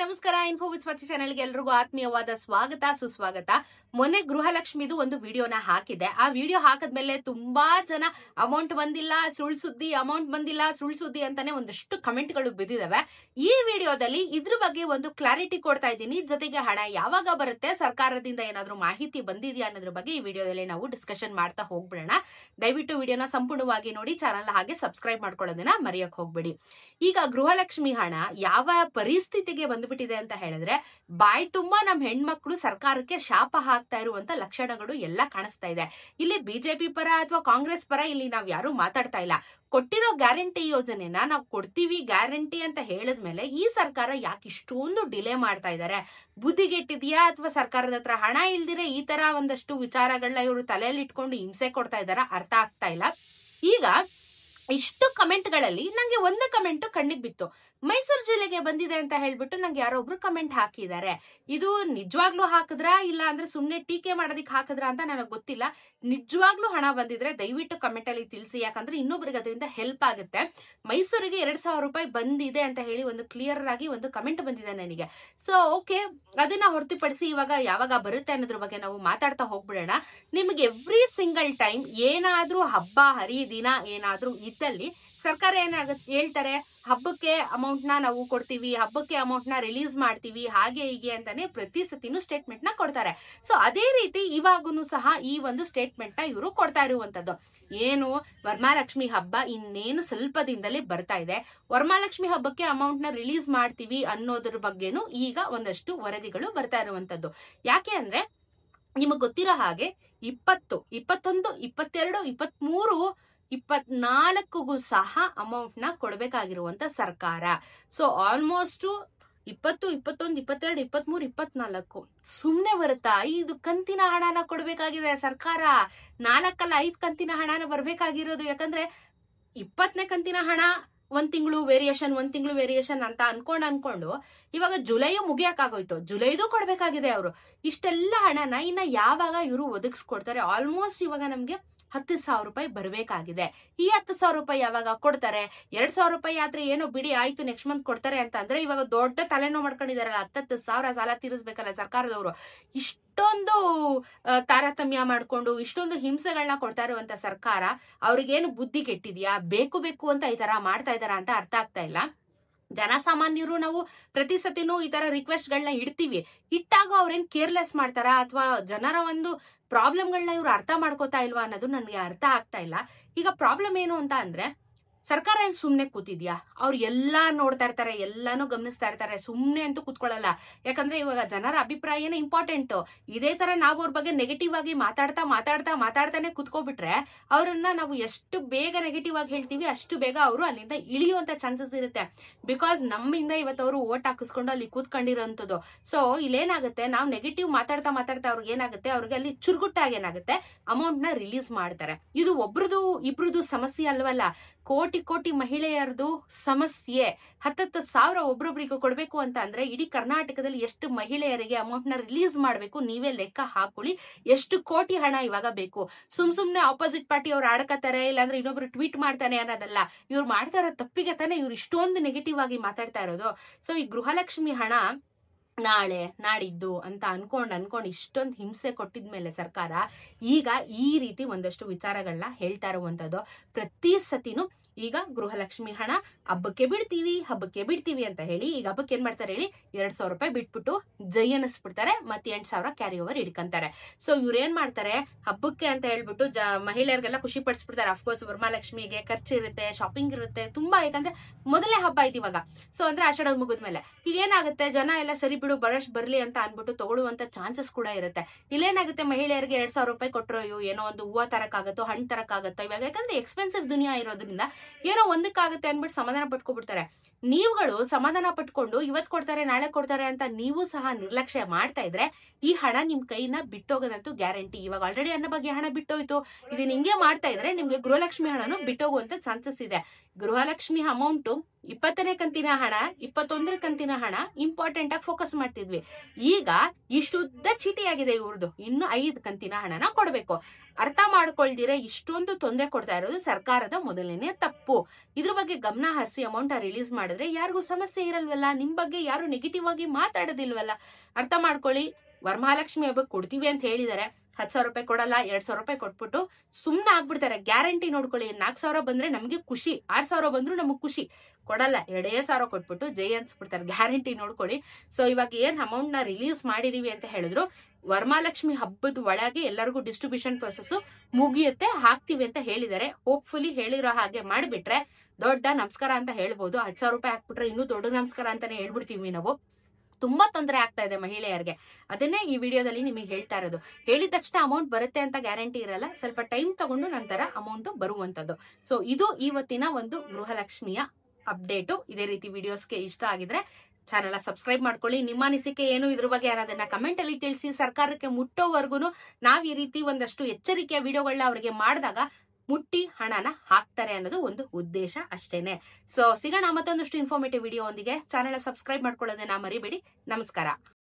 ನಮಸ್ಕಾರ. Info with Swati ಚಾನೆಲ್ಗೆ ಎಲ್ರಿಗೂ ಆತ್ಮೀಯವಾದ ಸ್ವಾಗತ ಸುಸ್ವಾಗತ. ಮೊನ್ನೆ ಗೃಹಲಕ್ಷ್ಮಿದು ಒಂದು ವಿಡಿಯೋನ ಹಾಕಿದೆ. ಆ ವಿಡಿಯೋ ಹಾಕಿದ್ಮೇಲೆ ತುಂಬಾ ಜನ ಅಮೌಂಟ್ ಬಂದಿಲ್ಲ, ಸುಳ್ಳು ಸುದ್ದಿ, ಅಮೌಂಟ್ ಬಂದಿಲ್ಲ, ಸುಳ್ಳು ಸುದ್ದಿ ಅಂತಾನೆ ಒಂದಷ್ಟು ಕಮೆಂಟ್ ಗಳು ಬಿದ್ದಿದಾವೆ. ಈ ವಿಡಿಯೋದಲ್ಲಿ ಇದ್ರ ಬಗ್ಗೆ ಒಂದು ಕ್ಲಾರಿಟಿ ಕೊಡ್ತಾ ಇದ್ದೀನಿ. ಜೊತೆಗೆ ಹಣ ಯಾವಾಗ ಬರುತ್ತೆ, ಸರ್ಕಾರದಿಂದ ಏನಾದ್ರೂ ಮಾಹಿತಿ ಬಂದಿದೆಯಾ ಅನ್ನೋದ್ರ ಬಗ್ಗೆ ಈ ವಿಡಿಯೋದಲ್ಲಿ ನಾವು ಡಿಸ್ಕಷನ್ ಮಾಡ್ತಾ ಹೋಗ್ಬಿಡೋಣ. ದಯವಿಟ್ಟು ವಿಡಿಯೋನ ಸಂಪೂರ್ಣವಾಗಿ ನೋಡಿ, ಚಾನಲ್ ಹಾಗೆ ಸಬ್ಸ್ಕ್ರೈಬ್ ಮಾಡ್ಕೊಳ್ಳೋದನ್ನ ಮರೆಯಕ್ ಹೋಗ್ಬೇಡಿ. ಈಗ ಗೃಹಲಕ್ಷ್ಮಿ ಹಣ ಯಾವ ಪರಿಸ್ಥಿತಿಗೆ ಬಂದ್ಬಿಟ್ಟಿದೆ ಅಂತ ಹೇಳಿದ್ರೆ, ಬಾಯಿ ತುಂಬಾ ನಮ್ ಹೆಣ್ಮಕ್ಳು ಸರ್ಕಾರಕ್ಕೆ ಶಾಪ ಹಾಕ್ತಾ ಇರುವಂತ ಲಕ್ಷಣಗಳು ಎಲ್ಲ ಕಾಣಿಸ್ತಾ ಇದೆ. ಇಲ್ಲಿ ಬಿಜೆಪಿ ಪರ ಅಥವಾ ಕಾಂಗ್ರೆಸ್ ಪರ ಇಲ್ಲಿ ನಾವ್ ಯಾರು ಮಾತಾಡ್ತಾ ಇಲ್ಲ. ಕೊಟ್ಟಿರೋ ಗ್ಯಾರಂಟಿ ಯೋಜನೆನ ನಾವು ಕೊಡ್ತೀವಿ ಗ್ಯಾರಂಟಿ ಅಂತ ಹೇಳಿದ್ಮೇಲೆ ಈ ಸರ್ಕಾರ ಯಾಕೆ ಇಷ್ಟೊಂದು ಡಿಲೇ ಮಾಡ್ತಾ ಇದ್ದಾರೆ? ಬುದ್ಧಿಗೆಟ್ಟಿದ್ಯಾ ಅಥವಾ ಸರ್ಕಾರದ ಹತ್ರ ಹಣ ಇಲ್ದಿರೆ ಈ ತರ ಒಂದಷ್ಟು ವಿಚಾರಗಳನ್ನ ಇವರು ತಲೆಯಲ್ಲಿ ಇಟ್ಕೊಂಡು ಹಿಂಸೆ ಕೊಡ್ತಾ ಇದಾರ? ಅರ್ಥ ಆಗ್ತಾ ಇಲ್ಲ. ಈಗ ಇಷ್ಟು ಕಮೆಂಟ್ಗಳಲ್ಲಿ ನಂಗೆ ಒಂದು ಕಮೆಂಟ್ ಕಣ್ಣಿಗೆ ಬಿತ್ತು. ಮೈಸೂರು ಜಿಲ್ಲೆಗೆ ಬಂದಿದೆ ಅಂತ ಹೇಳ್ಬಿಟ್ಟು ನಂಗೆ ಯಾರೊಬ್ರು ಕಮೆಂಟ್ ಹಾಕಿದ್ದಾರೆ. ಇದು ನಿಜವಾಗ್ಲೂ ಹಾಕಿದ್ರಾ ಇಲ್ಲ ಅಂದ್ರೆ ಸುಮ್ನೆ ಟೀಕೆ ಮಾಡೋದಿಕ್ ಹಾಕಿದ್ರ ಅಂತ ನನಗೆ ಗೊತ್ತಿಲ್ಲ. ನಿಜವಾಗ್ಲೂ ಹಣ ಬಂದಿದ್ರೆ ದಯವಿಟ್ಟು ಕಮೆಂಟ್ ಅಲ್ಲಿ ತಿಳಿಸಿ, ಯಾಕಂದ್ರೆ ಇನ್ನೊಬ್ರಿಗೆ ಅದರಿಂದ ಹೆಲ್ಪ್ ಆಗುತ್ತೆ. ಮೈಸೂರಿಗೆ 2,000 ರೂಪಾಯಿ ಬಂದಿದೆ ಅಂತ ಹೇಳಿ ಒಂದು ಕ್ಲಿಯರ್ ಆಗಿ ಒಂದು ಕಮೆಂಟ್ ಬಂದಿದೆ ನನಗೆ. ಸೊ ಓಕೆ, ಅದನ್ನ ಹೊರತುಪಡಿಸಿ ಇವಾಗ ಯಾವಾಗ ಬರುತ್ತೆ ಅನ್ನೋದ್ರ ಬಗ್ಗೆ ನಾವು ಮಾತಾಡ್ತಾ ಹೋಗ್ಬಿಡೋಣ. ನಿಮ್ಗೆ ಎವ್ರಿ ಸಿಂಗಲ್ ಟೈಮ್ ಏನಾದ್ರೂ ಹಬ್ಬ ಹರಿದಿನ ಏನಾದ್ರೂ ಇದ್ದಲ್ಲಿ ಸರ್ಕಾರ ಏನಾಗುತ್ತೆ ಹೇಳ್ತಾರೆ, ಹಬ್ಬಕ್ಕೆ ಅಮೌಂಟ್ ನ ನಾವು ಕೊಡ್ತೀವಿ, ಹಬ್ಬಕ್ಕೆ ಅಮೌಂಟ್ ನ ರಿಲೀಸ್ ಮಾಡ್ತೀವಿ, ಹಾಗೆ ಹೀಗೆ ಅಂತಾನೆ ಪ್ರತಿ ಸತಿನೂ ಸ್ಟೇಟ್ಮೆಂಟ್ ನ ಕೊಡ್ತಾರೆ. ಸೊ ಅದೇ ರೀತಿ ಇವಾಗೂ ಸಹ ಈ ಒಂದು ಸ್ಟೇಟ್ಮೆಂಟ್ ನ ಇವರು ಕೊಡ್ತಾ ಇರುವಂತದ್ದು. ಏನು, ವರಮಹಾಲಕ್ಷ್ಮಿ ಹಬ್ಬ ಇನ್ನೇನು ಸ್ವಲ್ಪ ದಿನದಲ್ಲಿ ಬರ್ತಾ ಇದೆ, ವರಮಹಾಲಕ್ಷ್ಮಿ ಹಬ್ಬಕ್ಕೆ ಅಮೌಂಟ್ ನ ರಿಲೀಸ್ ಮಾಡ್ತೀವಿ ಅನ್ನೋದ್ರ ಬಗ್ಗೆನೂ ಈಗ ಒಂದಷ್ಟು ವರದಿಗಳು ಬರ್ತಾ ಇರುವಂತದ್ದು. ಯಾಕೆ ಅಂದ್ರೆ ನಿಮಗ್ ಗೊತ್ತಿರೋ ಹಾಗೆ 20, 21, 22, 23, 24ಗೂ ಸಹ ಅಮೌಂಟ್ ನ ಕೊಡ್ಬೇಕಾಗಿರುವಂತ ಸರ್ಕಾರ. ಸೊ ಆಲ್ಮೋಸ್ಟ್ 20, 21, 22, 23, 24 ಸುಮ್ನೆ ಬರುತ್ತಾ? 5 ಕಂತಿನ ಹಣನ ಕೊಡ್ಬೇಕಾಗಿದೆ ಸರ್ಕಾರ. 4 ಅಲ್ಲ 5 ಕಂತಿನ ಹಣನ ಬರ್ಬೇಕಾಗಿರೋದು. ಯಾಕಂದ್ರೆ 20ನೇ ಕಂತಿನ ಹಣ 1 ತಿಂಗಳು ವೇರಿಯೇಷನ್, 1 ತಿಂಗಳು ವೇರಿಯೇಷನ್ ಅಂತ ಅನ್ಕೊಂಡು ಇವಾಗ ಜುಲೈಯು ಮುಗಿಯಕ್ಕಾಗೋಯ್ತು. ಜುಲೈದು ಕೊಡ್ಬೇಕಾಗಿದೆ ಅವರು. ಇಷ್ಟೆಲ್ಲ ಹಣನ ಇನ್ನ ಯಾವಾಗ ಇವರು ಒದಗಿಸ್ಕೊಡ್ತಾರೆ? ಆಲ್ಮೋಸ್ಟ್ ಇವಾಗ ನಮ್ಗೆ 10,000 ರೂಪಾಯಿ ಬರ್ಬೇಕಾಗಿದೆ. ಈ 10,000 ರೂಪಾಯಿ ಯಾವಾಗ ಕೊಡ್ತಾರೆ? 2,000 ರೂಪಾಯಿ ಆದ್ರೆ ಏನೋ ಬಿಡಿ ಆಯ್ತು ನೆಕ್ಸ್ಟ್ ಮಂತ್ ಕೊಡ್ತಾರೆ ಅಂತ ಅಂದ್ರೆ ಇವಾಗ ದೊಡ್ಡ ತಲೆನೋವು ಮಾಡ್ಕೊಂಡಿದಾರಲ್ಲ. 10,000 ಸಾಲ ತೀರಿಸ್ಬೇಕಲ್ಲ ಸರ್ಕಾರದವರು. ಇಷ್ಟೊಂದು ತಾರತಮ್ಯ ಮಾಡ್ಕೊಂಡು ಇಷ್ಟೊಂದು ಹಿಂಸೆಗಳನ್ನ ಕೊಡ್ತಾ ಇರುವಂತ ಸರ್ಕಾರ ಅವ್ರಿಗೇನು ಬುದ್ಧಿ ಕೆಟ್ಟಿದ್ಯಾ? ಬೇಕು ಅಂತ ಈ ತರ ಮಾಡ್ತಾ ಇದಾರ ಅಂತ ಅರ್ಥ ಆಗ್ತಾ ಇಲ್ಲ. ಜನಸಾಮಾನ್ಯರು ನಾವು ಪ್ರತಿ ಸತಿನೂ ಈ ತರ ರಿಕ್ವೆಸ್ಟ್ ಗಳನ್ನ ಇಡ್ತೀವಿ. ಇಟ್ಟಾಗ ಅವ್ರೇನ್ ಕೇರ್ಲೆಸ್ ಮಾಡ್ತಾರ ಅಥವಾ ಜನರ ಒಂದು ಪ್ರಾಬ್ಲಮ್ಗಳನ್ನ ಇವ್ರು ಅರ್ಥ ಮಾಡ್ಕೋತಾ ಇಲ್ವಾ ಅನ್ನೋದು ನನ್ಗೆ ಅರ್ಥ ಆಗ್ತಾ ಇಲ್ಲ. ಈಗ ಪ್ರಾಬ್ಲಮ್ ಏನು ಅಂತ ಅಂದ್ರೆ, ಸರ್ಕಾರ ಏನ್ ಸುಮ್ನೆ ಕೂತಿದ್ಯಾ? ಅವ್ರು ಎಲ್ಲಾ ನೋಡ್ತಾ ಇರ್ತಾರೆ, ಎಲ್ಲಾನು ಗಮನಿಸ್ತಾ ಇರ್ತಾರೆ, ಸುಮ್ನೆ ಅಂತೂ ಕೂತ್ಕೊಳ್ಳಲ್ಲ. ಯಾಕಂದ್ರೆ ಇವಾಗ ಜನರ ಅಭಿಪ್ರಾಯನೇ ಇಂಪಾರ್ಟೆಂಟ್. ಇದೇ ತರ ನಾವು ಅವ್ರ ಬಗ್ಗೆ ನೆಗೆಟಿವ್ ಆಗಿ ಮಾತಾಡ್ತಾನೆ ಕೂತ್ಕೋಬಿಟ್ರೆ ಅವ್ರನ್ನ ನಾವು ಎಷ್ಟು ಬೇಗ ನೆಗೆಟಿವ್ ಆಗಿ ಹೇಳ್ತೀವಿ ಅಷ್ಟು ಬೇಗ ಅವರು ಅಲ್ಲಿಂದ ಇಳಿಯುವಂತ ಚಾನ್ಸಸ್ ಇರುತ್ತೆ. ಬಿಕಾಸ್ ನಮ್ಮಿಂದ ಇವತ್ತು ಅವರು ಓಟ್ ಹಾಕಿಸ್ಕೊಂಡು ಅಲ್ಲಿ ಕೂತ್ಕೊಂಡಿರೋಂಥದ್ದು. ಸೊ ಇಲ್ಲೇನಾಗುತ್ತೆ, ನಾವು ನೆಗೆಟಿವ್ ಮಾತಾಡ್ತಾ ಅವ್ರಿಗೆ ಏನಾಗುತ್ತೆ, ಅವ್ರಿಗೆ ಅಲ್ಲಿ ಚುರುಗುಟ್ಟಾಗಿ ಏನಾಗುತ್ತೆ, ಅಮೌಂಟ್ ನ ರಿಲೀಸ್ ಮಾಡ್ತಾರೆ. ಇದು ಒಬ್ರದು ಇಬ್ರದು ಸಮಸ್ಯೆ ಅಲ್ವಲ್ಲ, ಕೋಟಿ ಮಹಿಳೆಯರದು ಸಮಸ್ಯೆ. 10,000 ಒಬ್ರೊಬ್ರಿಗೆ ಕೊಡ್ಬೇಕು ಅಂತ ಅಂದ್ರೆ ಇಡೀ ಕರ್ನಾಟಕದಲ್ಲಿ ಎಷ್ಟು ಮಹಿಳೆಯರಿಗೆ ಅಮೌಂಟ್ ನ ರಿಲೀಸ್ ಮಾಡ್ಬೇಕು ನೀವೇ ಲೆಕ್ಕ ಹಾಕೊಳ್ಳಿ. ಎಷ್ಟು ಕೋಟಿ ಹಣ ಇವಾಗ ಬೇಕು. ಸುಮ್ನೆ ಆಪೋಸಿಟ್ ಪಾರ್ಟಿ ಅವ್ರು ಆಡ್ಕತಾರೆ, ಇಲ್ಲಾಂದ್ರೆ ಇನ್ನೊಬ್ರು ಟ್ವೀಟ್ ಮಾಡ್ತಾನೆ ಅನ್ನೋದಲ್ಲ. ಇವ್ರು ಮಾಡ್ತಾ ಇರೋ ತಪ್ಪಿಗೆ ತಾನೆ ಇವ್ರು ಇಷ್ಟೊಂದು ನೆಗೆಟಿವ್ ಆಗಿ ಮಾತಾಡ್ತಾ ಇರೋದು. ಸೊ ಈ ಗೃಹಲಕ್ಷ್ಮಿ ಹಣ ನಾಳೆ ನಾಡಿದ್ದು ಅಂತ ಅನ್ಕೊಂಡ್ ಇಷ್ಟೊಂದು ಹಿಂಸೆ ಕೊಟ್ಟಿದ್ಮೇಲೆ ಸರ್ಕಾರ ಈಗ ಈ ರೀತಿ ಒಂದಷ್ಟು ವಿಚಾರಗಳನ್ನ ಹೇಳ್ತಾ ಇರುವಂತದ್ದು. ಪ್ರತಿ ಸತಿನೂ ಈಗ ಗೃಹಲಕ್ಷ್ಮಿ ಹಣ ಹಬ್ಬಕ್ಕೆ ಬಿಡ್ತೀವಿ ಅಂತ ಹೇಳಿ ಈಗ ಹಬ್ಬಕ್ಕೆ ಏನ್ ಮಾಡ್ತಾರೆ ಹೇಳಿ, 2,000 ರೂಪಾಯಿ ಬಿಟ್ಬಿಟ್ಟು ಜೈ ಅನ್ನಿಸ್ಬಿಡ್ತಾರೆ, ಮತ್ತೆ 8,000 ಕ್ಯಾರಿ ಓವರ್ ಹಿಡ್ಕಂತಾರೆ. ಸೊ ಇವ್ರೇನ್ ಮಾಡ್ತಾರೆ, ಹಬ್ಬಕ್ಕೆ ಅಂತ ಹೇಳ್ಬಿಟ್ಟು ಮಹಿಳೆಯರಿಗೆಲ್ಲ ಖುಷಿ ಪಡಿಸ್ಬಿಡ್ತಾರೆ. ಅಫ್ಕೋರ್ಸ್ ವರಮಹಾಲಕ್ಷ್ಮಿಗೆ ಖರ್ಚು ಇರುತ್ತೆ, ಶಾಪಿಂಗ್ ಇರುತ್ತೆ ತುಂಬಾ. ಯಾಕಂದ್ರೆ ಮೊದಲೇ ಹಬ್ಬ ಆಯ್ತು ಇವಾಗ. ಸೊ ಅಂದ್ರೆ ಆಷಾಢ ಮುಗಿದ್ಮೇಲೆ ಈಗ ಏನಾಗುತ್ತೆ, ಜನ ಎಲ್ಲ ಸರಿ ಬಿಡು ಬರ್ಲಿ ಅಂತ ಅನ್ಬಿಟ್ಟು ತಗೊಳ್ಳುವಂತ ಚಾನ್ಸಸ್ ಕೂಡ ಇರುತ್ತೆ. ಇಲ್ಲೇನಾಗುತ್ತೆ, ಮಹಿಳೆಯರಿಗೆ 2,000 ರೂಪಾಯಿ ಕೊಟ್ಟರು ಏನೋ ಒಂದು ಹೂವು ತರಕಾಗತ್ತೋ, ಹಣ್ಣು ತರಕಾಗತ್ತೋ ಇವಾಗ. ಯಾಕಂದ್ರೆ ಎಕ್ಸ್ಪೆನ್ಸಿವ್ ದುನಿಯಾ ಇರೋದ್ರಿಂದ ಏನೋ ಒಂದಕ್ಕಾಗುತ್ತೆ ಅನ್ಬಿಟ್ಟು ಸಮಾಧಾನ ಪಟ್ಕೊಬಿಡ್ತಾರೆ. ನೀವುಗಳು ಸಮಾಧಾನ ಪಟ್ಕೊಂಡು ಇವತ್ ಕೊಡ್ತಾರೆ ನಾಳೆ ಕೊಡ್ತಾರೆ ಅಂತ ನೀವು ಸಹ ನಿರ್ಲಕ್ಷ್ಯ ಮಾಡ್ತಾ ಇದ್ರೆ ಈ ಹಣ ನಿಮ್ ಕೈನ ಬಿಟ್ಟೋಗೋದಂತೂ ಗ್ಯಾರಂಟಿ. ಇವಾಗ ಆಲ್ರೆಡಿ ಅನ್ನ ಬಗ್ಗೆ ಹಣ ಬಿಟ್ಟೋಯ್ತು. ಇದನ್ನ ಹಿಂಗೆ ಮಾಡ್ತಾ ಇದ್ರೆ ನಿಮ್ಗೆ ಗೃಹಲಕ್ಷ್ಮಿ ಹಣನು ಬಿಟ್ಟೋಗುವಂತ ಚಾನ್ಸಸ್ ಇದೆ. ಗೃಹಲಕ್ಷ್ಮಿ ಅಮೌಂಟ್ 20ನೇ ಕಂತಿನ ಹಣ, 21ನೇ ಕಂತಿನ ಹಣ ಇಂಪಾರ್ಟೆಂಟ್ ಆಗಿ ಫೋಕಸ್ ಮಾಡ್ತಿದ್ವಿ. ಈಗ ಇಷ್ಟುದ್ದ ಚೀಟಿ ಆಗಿದೆ ಇವ್ರದ್ದು, ಇನ್ನು 5 ಕಂತಿನ ಹಣನ ಕೊಡ್ಬೇಕು. ಅರ್ಥ ಮಾಡ್ಕೊಳ್ದಿರೆ ಇಷ್ಟೊಂದು ತೊಂದರೆ ಕೊಡ್ತಾ ಇರೋದು ಸರ್ಕಾರದ ಮೊದಲನೇ ತಪ್ಪು. ಇದ್ರ ಬಗ್ಗೆ ಗಮನ ಹರಿಸಿ ಅಮೌಂಟ್ ರಿಲೀಸ್ ಮಾಡಿದ್ರೆ ಯಾರಿಗೂ ಸಮಸ್ಯೆ ಇರಲ್ವಲ್ಲ, ನಿಮ್ ಬಗ್ಗೆ ಯಾರು ನೆಗೆಟಿವ್ ಆಗಿ ಮಾತಾಡೋದಿಲ್ವಲ್ಲ. ಅರ್ಥ ಮಾಡ್ಕೊಳ್ಳಿ. ವರಮಹಾಲಕ್ಷ್ಮಿ ಹಬ್ಬಕ್ಕೆ ಕೊಡ್ತೀವಿ ಅಂತ ಹೇಳಿದಾರೆ, 10,000 ರೂಪಾಯಿ ಕೊಡಲ್ಲ, 2,000 ರೂಪಾಯಿ ಕೊಟ್ಬಿಟ್ಟು ಸುಮ್ನೆ ಆಗ್ಬಿಡ್ತಾರೆ. ಗ್ಯಾರಂಟಿ ನೋಡ್ಕೊಳ್ಳಿ, 4,000 ಬಂದ್ರೆ ನಮ್ಗೆ ಖುಷಿ, 6,000 ಬಂದ್ರು ನಮಗ್ ಖುಷಿ. ಕೊಡಲ್ಲ, 2,000 ಕೊಟ್ಬಿಟ್ಟು ಜೈ ಅನ್ಸ್ಬಿಡ್ತಾರೆ. ಗ್ಯಾರಂಟಿ ನೋಡ್ಕೊಳ್ಳಿ. ಸೊ ಇವಾಗ ಏನ್ ಅಮೌಂಟ್ ನ ರಿಲೀಸ್ ಮಾಡಿದೀವಿ ಅಂತ ಹೇಳಿದ್ರು, ವರಮಹಾಲಕ್ಷ್ಮಿ ಹಬ್ಬದ ಒಳಗೆ ಎಲ್ಲರಿಗೂ ಡಿಸ್ಟ್ರಿಬ್ಯೂಷನ್ ಪ್ರೊಸೆಸ್ ಮುಗಿಯುತ್ತೆ, ಹಾಕ್ತಿವಿ ಅಂತ ಹೇಳಿದ್ದಾರೆ. ಹೋಪ್ಫುಲಿ ಹೇಳಿರೋ ಹಾಗೆ ಮಾಡಿಬಿಟ್ರೆ ದೊಡ್ಡ ನಮಸ್ಕಾರ ಅಂತ ಹೇಳ್ಬೋದು. 10,000 ರೂಪಾಯಿ ಹಾಕ್ಬಿಟ್ರೆ ಇನ್ನೂ ದೊಡ್ಡ ನಮಸ್ಕಾರ ಅಂತಾನೆ ಹೇಳ್ಬಿಡ್ತೀವಿ ನಾವು. ತುಂಬಾ ತೊಂದರೆ ಆಗ್ತಾ ಇದೆ ಮಹಿಳೆಯರಿಗೆ. ಅದನ್ನೇ ಈ ವಿಡಿಯೋದಲ್ಲಿ ನಿಮಗೆ ಹೇಳ್ತಾ ಇರೋದು. ಹೇಳಿದ ತಕ್ಷಣ ಅಮೌಂಟ್ ಬರುತ್ತೆ ಅಂತ ಗ್ಯಾರಂಟಿ ಇರಲ್ಲ, ಸ್ವಲ್ಪ ಟೈಮ್ ತಗೊಂಡು ನಂತರ ಅಮೌಂಟ್ ಬರುವಂತದ್ದು. ಸೊ ಇದು ಇವತ್ತಿನ ಒಂದು ಗೃಹಲಕ್ಷ್ಮಿಯ ಅಪ್ಡೇಟು. ಇದೇ ರೀತಿ ವಿಡಿಯೋಸ್ಗೆ ಇಷ್ಟ ಆಗಿದ್ರೆ ಚಾನೆಲ್ ಸಬ್ಸ್ಕ್ರೈಬ್ ಮಾಡ್ಕೊಳ್ಳಿ. ನಿಮ್ಮ ಅನಿಸಿಕೆ ಏನು ಇದ್ರ ಬಗ್ಗೆ ಅನ್ನೋದನ್ನ ಕಮೆಂಟ್ ಅಲ್ಲಿ ತಿಳಿಸಿ. ಸರ್ಕಾರಕ್ಕೆ ಮುಟ್ಟೋವರೆಗೂ ನಾವ್ ಈ ರೀತಿ ಒಂದಷ್ಟು ಎಚ್ಚರಿಕೆಯ ವಿಡಿಯೋಗಳನ್ನ ಅವರಿಗೆ ಮಾಡಿದಾಗ ಮುಟ್ಟಿ ಹಣನ ಹಾಕ್ತಾರೆ ಅನ್ನೋದು ಒಂದು ಉದ್ದೇಶ ಅಷ್ಟೇನೆ. ಸೊ ಸಿಗೋಣ ಮತ್ತೊಂದಷ್ಟು ಇನ್ಫಾರ್ಮೇಟಿವ್ ವಿಡಿಯೋ ಒಂದಿಗೆ. ಚಾನೆಲ್ ಸಬ್ಸ್ಕ್ರೈಬ್ ಮಾಡ್ಕೊಳ್ಳೋದನ್ನ ಮರಿಬೇಡಿ. ನಮಸ್ಕಾರ.